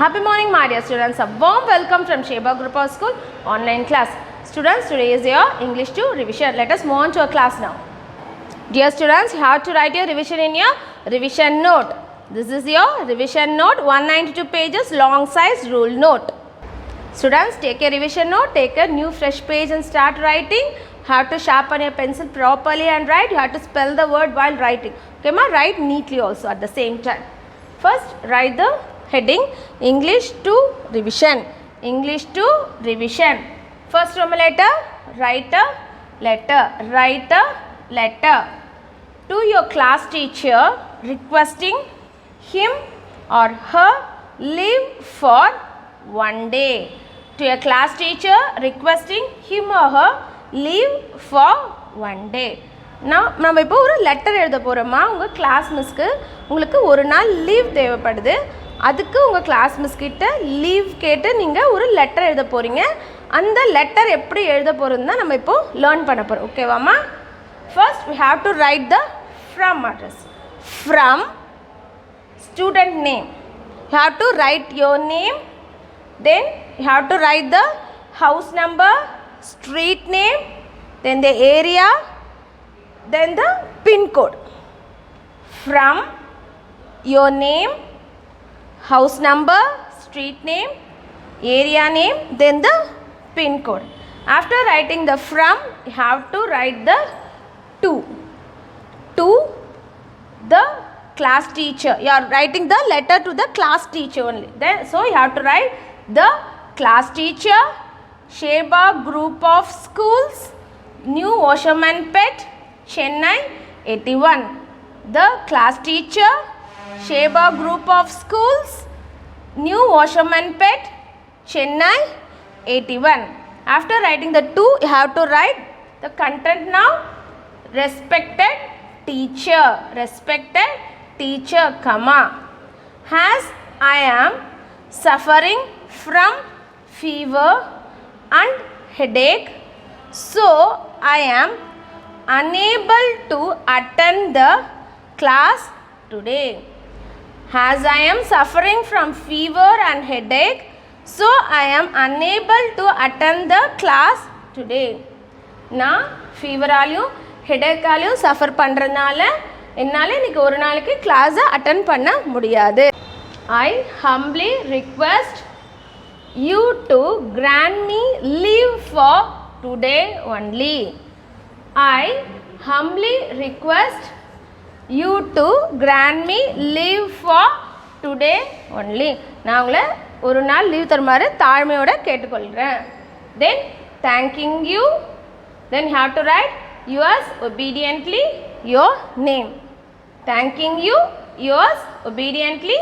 Happy morning, my dear students. A warm welcome from Sheba Group of School online class. Students, today is your English 2 revision. Let us move on to our class now. Dear students, you have to write your revision in your revision note. This is your revision note, 192 pages, long size rule note. Students, take a revision note, take a new fresh page and start writing. You have to sharpen your pencil properly and write. You have to spell the word while writing. Okay, ma? Write neatly also at the same time. First, write the heading English 2 revision. English 2 revision. First Roman letter, write a letter. Write a letter to your class teacher requesting him or her leave for one day. To your class teacher requesting him or her leave for one day. நம்ம இப்போ ஒரு letter எழுத போகிறோமா உங்கள் class மிஸ்க்கு உங்களுக்கு ஒரு நாள் leave தேவைப்படுது. அதுக்கு உங்கள் கிளாஸ் மிஸ் கிட்ட லீவ் கேட்டு நீங்கள் ஒரு லெட்டர் எழுத போகிறீங்க. அந்த லெட்டர் எப்படி எழுத போகிறதுன்னு தான் நம்ம இப்போ லேர்ன் பண்ண போகிறோம். ஓகேவாம்மா? First we have to write the from address. From student name. You have to write your name. Then you have to write the house number, street name, then the area, then the pin code. From your name, house number, street name, area name, then the pin code. After writing the from, you have to write the to the class teacher. You are writing the letter to the class teacher only. Then so you have to write the class teacher, Sheba Group of Schools, New Washerman Pet, Chennai 81. The class teacher, Sheba Group of Schools, New Washerman Pet, Chennai 81. After writing the to, you have to write the content now. Respected teacher, comma. As I am suffering from fever and headache, so I am unable to attend the class today. As I am suffering from fever and headache, so I am unable to attend the class today. நான் ஃபீவராலையும் ஹெடேக்காலையும் suffer பண்ணுறதுனால என்னால் இன்றைக்கி ஒரு நாளைக்கு கிளாஸை attend பண்ண முடியாது. I humbly request you to grant me leave for today only. I humbly request you to grant me leave for today only. நான் உங்களை ஒரு நாள் லீவ் தருமாறு தாழ்மையோடு கேட்டுக்கொள்கிறேன். Then thanking you. Then you have to write yours obediently, your name. Thanking you, yours obediently.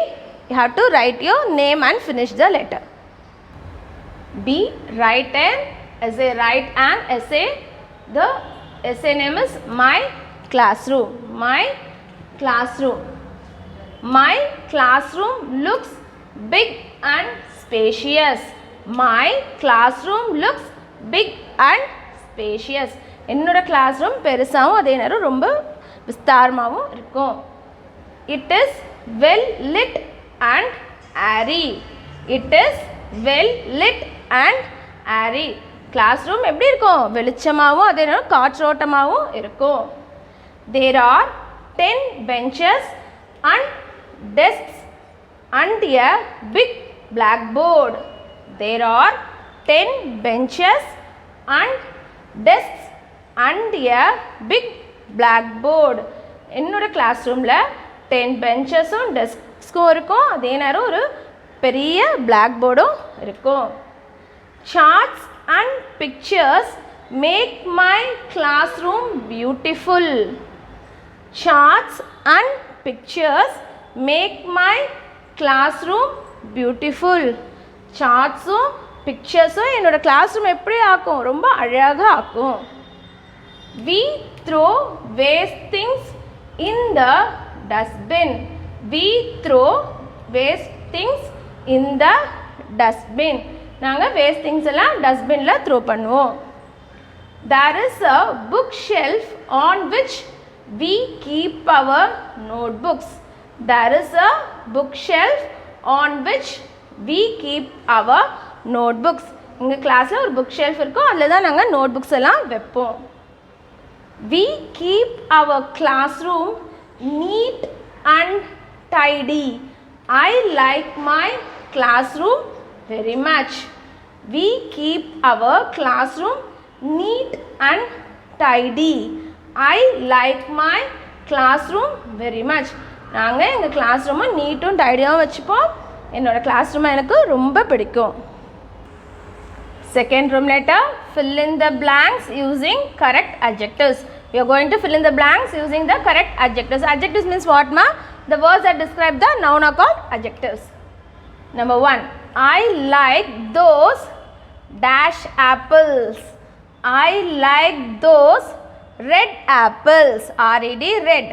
You have to write your name and finish the letter. B. Write an essay. Write an essay. The essay name is My Classroom. My classroom. My classroom looks big and spacious. My classroom looks big and spacious. என்னோட classroom பெருசாகவும் அதே நேரம் ரொம்ப விஸ்தாரமாகவும் இருக்கும். It is well lit and airy. It is well lit and airy. Classroom எப்படி இருக்கும்? வெளிச்சமாகவும் அதே நேரம் காற்றோட்டமாகவும் இருக்கும். There are 10 benches and desks and a big blackboard. There are 10 benches and desks and a big blackboard. என்னோட class ரூமில் 10 பெஞ்சஸும் டெஸ்க்கும் இருக்கும். அதே நேரம் ஒரு பெரிய பிளாக் போர்டும் இருக்கும். Charts and pictures make my classroom beautiful. Charts and pictures make my classroom beautiful. Chartsum picturesum என்னோட classroom எப்படி ஆக்கும்? ரொம்ப அழகாக ஆக்கும். We throw waste things in the dustbin. We throw waste things in the dustbin. நாங்கள் waste things எல்லாம் டஸ்ட்பினில் throw பண்ணுவோம். There is a bookshelf on which we keep our notebooks. There is a bookshelf on which we keep our notebooks. எங்கள் கிளாஸில் ஒரு book shelf இருக்கும், அதில் தான் நாங்கள் நோட் புக்ஸ் எல்லாம் வைப்போம். We keep our classroom neat and tidy. I like my classroom very much. We keep our classroom neat and tidy. I like my classroom very much. நாங்கள் எங்கள் கிளாஸ் ரூமை நீட்டும் டைடியாகவும் வச்சுப்போம். என்னோடய கிளாஸ் ரூமை எனக்கு ரொம்ப பிடிக்கும். Second room letter, fill in the blanks using correct adjectives. We are going to fill in the blanks using the correct adjectives. Adjectives means what, ma? The words that describe the noun are called adjectives. Number 1, I like those dash apples. I like those red apples. R-E-D, red.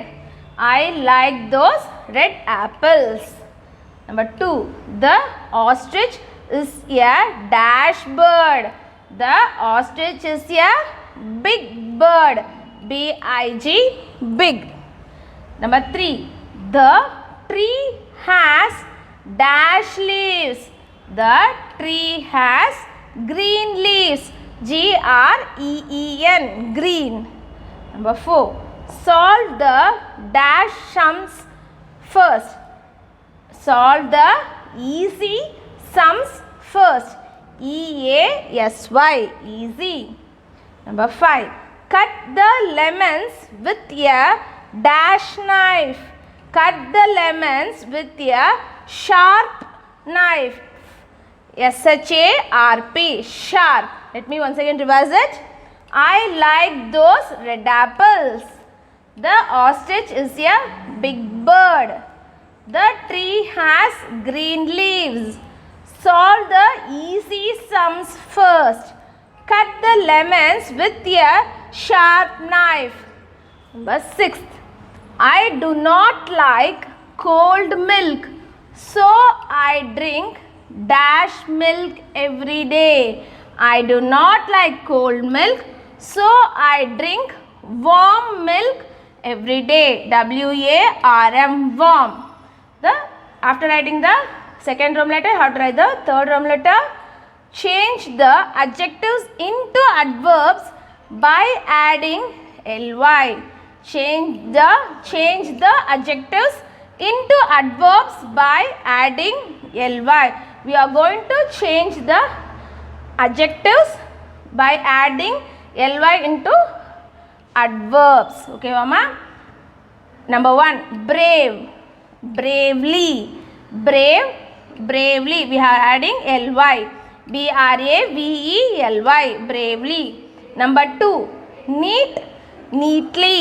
I like those red apples. Number 2, the ostrich is a dash bird. The ostrich is a big bird. B-I-G, big. Number 3, the tree has dash leaves. The tree has green leaves. G-R-E-E-N, green. Number 4, solve the dash sums first. Solve the easy sums first. E-A-S-Y, easy. Number 5, cut the lemons with a dash knife. Cut the lemons with a sharp knife. S-H-A-R-P, sharp. Let me once again revise it. I like those red apples. The ostrich is a big bird. The tree has green leaves. Solve the easy sums first. Cut the lemons with a sharp knife. Number 6, I do not like cold milk, so I drink dash milk every day. I do not like cold milk, so I drink warm milk every day. W-A-R-M, warm. After writing the second room letter, you have to write the third room letter. Change the adjectives into adverbs by adding ly. Change the adjectives into adverbs by adding ly. We are going to change the adjectives by adding ly into adverbs. Okay, mama? Number 1, brave. Bravely. Brave, bravely. We are adding ly. B-R-A-V-E-L-Y, bravely. Number 2, neat, neatly.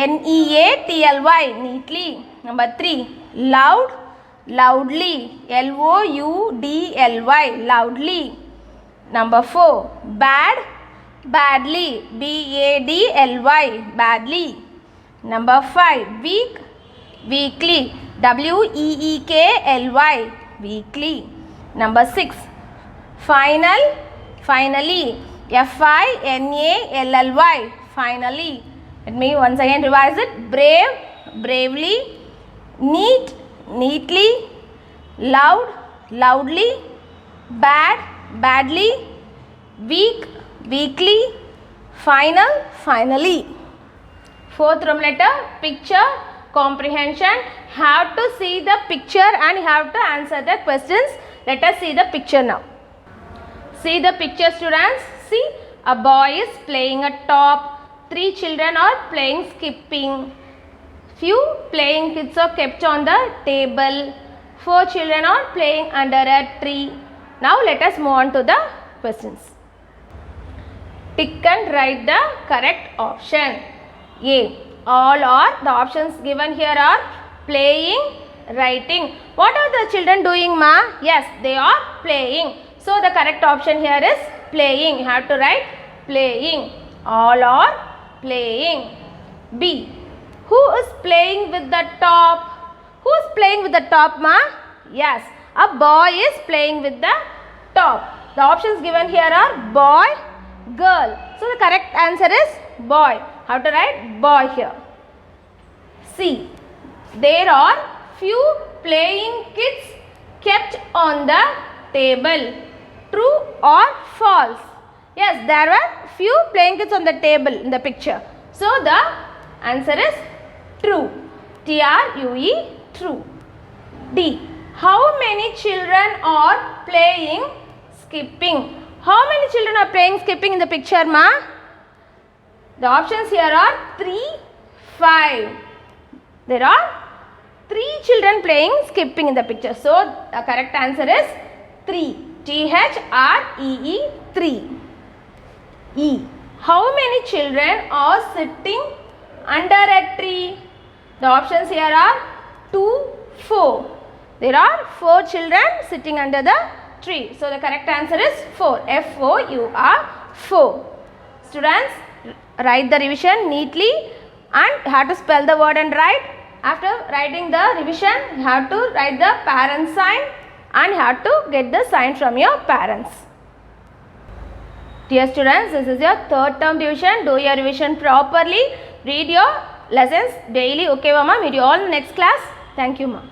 N-E-A-T-L-Y, neatly. Number 3, loud, loudly. L-O-U-D-L-Y, loudly. Number 4, bad, badly. B-A-D-L-Y, badly. Number 5, weak, weakly. W-E-E-K-L-Y, weakly. Number 6, final, finally. F-I-N-A-L-L-Y, finally. Let me once again revise it. Brave, bravely. Neat, neatly. Loud, loudly. Bad, badly. Weak, weakly. Final, finally. Fourth room letter, picture comprehension. Have to see the picture and have to answer the questions. Let us see the picture now. See the picture, students. See, a boy is playing a top. 3 children are playing skipping. Few playing kits are kept on the table. 4 children are playing under a tree. Now let us move on to the questions. Tick and write the correct option. A. All are the options given here are playing, writing. What are the children doing, ma? Yes, they are playing. So the correct option here is playing. You have to write playing. All are playing. B. Who is playing with the top? Who is playing with the top, ma? Yes, a boy is playing with the top. The options given here are boy, girl. So the correct answer is boy. How to write boy here? C. There are few playing kids kept on the table? True or false? Yes, there were few playing kids on the table in the picture. So the answer is true. T-R-U-E, true. D. How many children are playing skipping? How many children are playing skipping in the picture, ma? The options here are 3, 5. There are 3 children playing skipping in the picture. So the correct answer is 3. T-H-R-E-E, 3. E. How many children are sitting under a tree? The options here are 2, 4. There are 4 children sitting under the tree. So the correct answer is 4. F-O-U-R, 4. Students, write the revision neatly and have to spell the word and write. After writing the revision, you have to write the parent sign and you have to get the sign from your parents. Dear students, this is your third term revision. Do your revision properly. Read your lessons daily. Okay, ma'am? Meet you all in the next class. Thank you, ma'am.